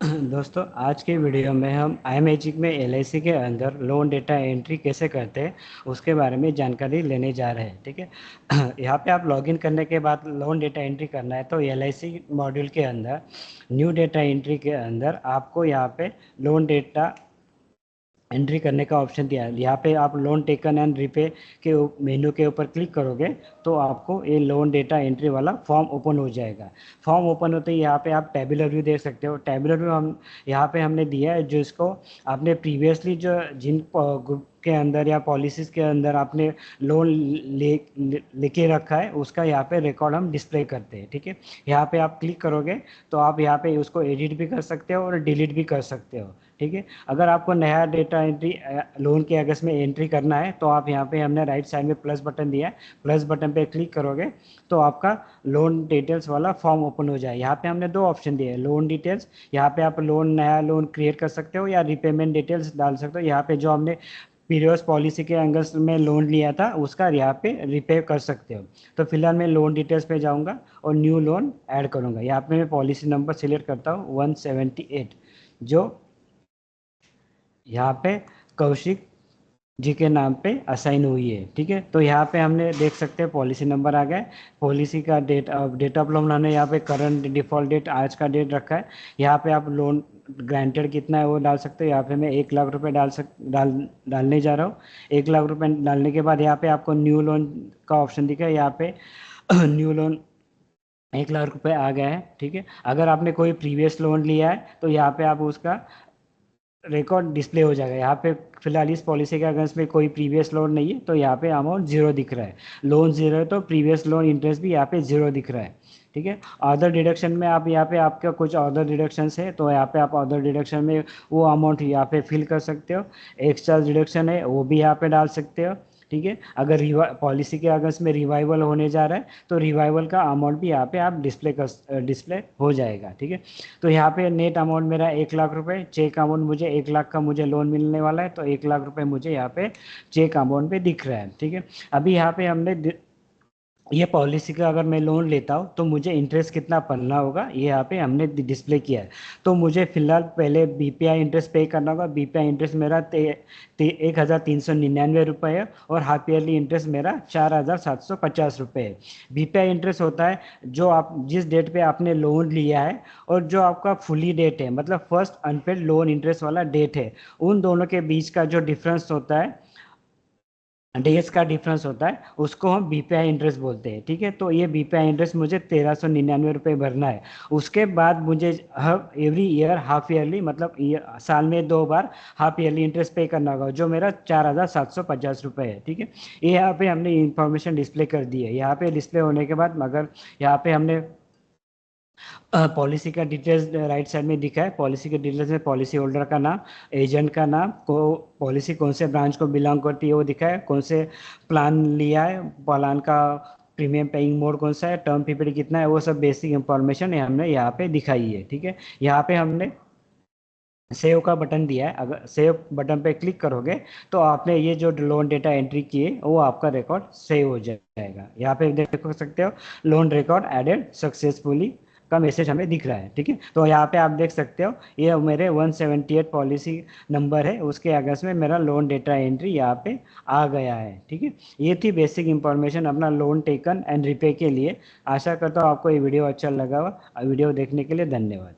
दोस्तों, आज के वीडियो में हम आई मैजिक में एलआईसी के अंदर लोन डेटा एंट्री कैसे करते हैं उसके बारे में जानकारी लेने जा रहे हैं। ठीक है। यहाँ पे आप लॉगिन करने के बाद लोन डेटा एंट्री करना है तो एलआईसी मॉड्यूल के अंदर न्यू डेटा एंट्री के अंदर आपको यहाँ पे लोन डेटा एंट्री करने का ऑप्शन दिया है। यहाँ पे आप लोन टेकन एंड रिपे के मेन्यू के ऊपर क्लिक करोगे तो आपको ये लोन डेटा एंट्री वाला फॉर्म ओपन हो जाएगा। फॉर्म ओपन होते ही यहाँ पे आप टेबुलर व्यू देख सकते हो। टेबुलर व्यू हम यहाँ पे हमने दिया है जिसको आपने प्रीवियसली जो जिन ग्रुप के अंदर या पॉलिसीज के अंदर आपने लोन लेके रखा है उसका यहाँ पे रिकॉर्ड हम डिस्प्ले करते हैं। ठीक है। यहाँ पे आप क्लिक करोगे तो आप यहाँ पे उसको एडिट भी कर सकते हो और डिलीट भी कर सकते हो। ठीक है। अगर आपको नया डेटा एंट्री लोन के अगस्त में एंट्री करना है तो आप यहाँ पे हमने राइट साइड में प्लस बटन दिया है, प्लस बटन पे क्लिक करोगे तो आपका लोन डिटेल्स वाला फॉर्म ओपन हो जाए। यहाँ पे हमने दो ऑप्शन दिए हैं, लोन डिटेल्स, यहाँ पे आप नया लोन क्रिएट कर सकते हो या रिपेमेंट डिटेल्स डाल सकते हो। यहाँ पे जो हमने पीरियस पॉलिसी के अगस्त में लोन लिया था उसका यहाँ पे रिपे कर सकते हो। तो फिलहाल मैं लोन डिटेल्स पे जाऊँगा और न्यू लोन ऐड करूँगा। यहाँ पे मैं पॉलिसी नंबर सिलेक्ट करता हूँ 178 जो यहाँ पे कौशिक जी के नाम पे असाइन हुई है। ठीक है। तो यहाँ पे हमने देख सकते हैं पॉलिसी नंबर आ गया है, पॉलिसी का डेट ऑफ लोन हमने यहाँ पे करंट डिफॉल्ट डेट आज का डेट रखा है। यहाँ पे आप लोन ग्रांटेड कितना है वो डाल सकते हो। यहाँ पे मैं 1 लाख रुपए डालने जा रहा हूँ। 1 लाख रुपए डालने के बाद यहाँ पे आपको न्यू लोन का ऑप्शन दिखा है। यहाँ पे न्यू लोन 1 लाख रुपए आ गया है। ठीक है। अगर आपने कोई प्रीवियस लोन लिया है तो यहाँ पे आप उसका रिकॉर्ड डिस्प्ले हो जाएगा। यहाँ पे फिलहाल इस पॉलिसी के अगेंस्ट में कोई प्रीवियस लोन नहीं है तो यहाँ पे अमाउंट जीरो दिख रहा है। लोन जीरो है तो प्रीवियस लोन इंटरेस्ट भी यहाँ पे जीरो दिख रहा है। ठीक है। अदर डिडक्शन में आप यहाँ पे आपका कुछ अदर डिडक्शंस है तो यहाँ पे आप अदर डिडक्शन में वो अमाउंट यहाँ पे फिल कर सकते हो। एक्स्ट्रा डिडक्शन है वो भी यहाँ पे डाल सकते हो। ठीक है। अगर पॉलिसी के अगेंस्ट में रिवाइवल होने जा रहा है तो रिवाइवल का अमाउंट भी यहाँ पे आप डिस्प्ले हो जाएगा। ठीक है। तो यहाँ पे नेट अमाउंट मेरा 1 लाख रुपए, चेक अमाउंट मुझे 1 लाख का मुझे लोन मिलने वाला है तो 1 लाख रुपए मुझे यहाँ पे चेक अमाउंट पे दिख रहा है। ठीक है। अभी यहाँ पे हमने ये पॉलिसी का अगर मैं लोन लेता हूँ तो मुझे इंटरेस्ट कितना भरना होगा ये यहाँ पे हमने डिस्प्ले किया है। तो मुझे फिलहाल पहले बीपीआई इंटरेस्ट पे करना होगा। बीपीआई इंटरेस्ट मेरा 1,399 रुपये है और हाफ ईयरली इंटरेस्ट मेरा 4,750 रुपये है। बीपीआई इंटरेस्ट होता है जो आप जिस डेट पे आपने लोन लिया है और जो आपका फुली डेट है मतलब फर्स्ट अनपेड लोन इंटरेस्ट वाला डेट है, उन दोनों के बीच का जो डिफरेंस होता है, डेज का डिफरेंस होता है, उसको हम बीपीआई इंटरेस्ट बोलते हैं। ठीक है। तो ये बीपीआई इंटरेस्ट मुझे 1,399 रुपये भरना है। उसके बाद मुझे हर एवरी ईयर हाफ ईयरली मतलब साल में 2 बार हाफ ईयरली इंटरेस्ट पे करना होगा जो मेरा 4,750 रुपये है। ठीक है। ये यहाँ पे हमने इंफॉर्मेशन डिस्प्ले कर दी है। यहाँ पे डिस्प्ले होने के बाद मगर यहाँ पे हमने पॉलिसी का डिटेल्स राइट साइड में दिखा है। पॉलिसी के डिटेल्स में पॉलिसी होल्डर का नाम, एजेंट का नाम, को पॉलिसी कौन से ब्रांच को बिलोंग करती है वो दिखा है, कौन से प्लान लिया है, प्लान का प्रीमियम पेइंग मोड कौन सा है, टर्म पीरियड कितना है, वो सब बेसिक इंफॉर्मेशन हमने यहाँ पे दिखाई है। ठीक है। यहाँ पे हमने सेव का बटन दिया है। अगर सेव बटन पे क्लिक करोगे तो आपने ये जो लोन डेटा एंट्री किए वो आपका रिकॉर्ड सेव हो जाएगा। यहाँ पे देख सकते हो लोन रिकॉर्ड एडेड सक्सेसफुली का मैसेज हमें दिख रहा है। ठीक है। तो यहाँ पे आप देख सकते हो ये मेरे 178 पॉलिसी नंबर है उसके अगेंस्ट में मेरा लोन डेटा एंट्री यहाँ पे आ गया है। ठीक है। ये थी बेसिक इंफॉर्मेशन अपना लोन टेकन एंड रिपे के लिए। आशा करता हूँ आपको ये वीडियो अच्छा लगा हो। वीडियो देखने के लिए धन्यवाद।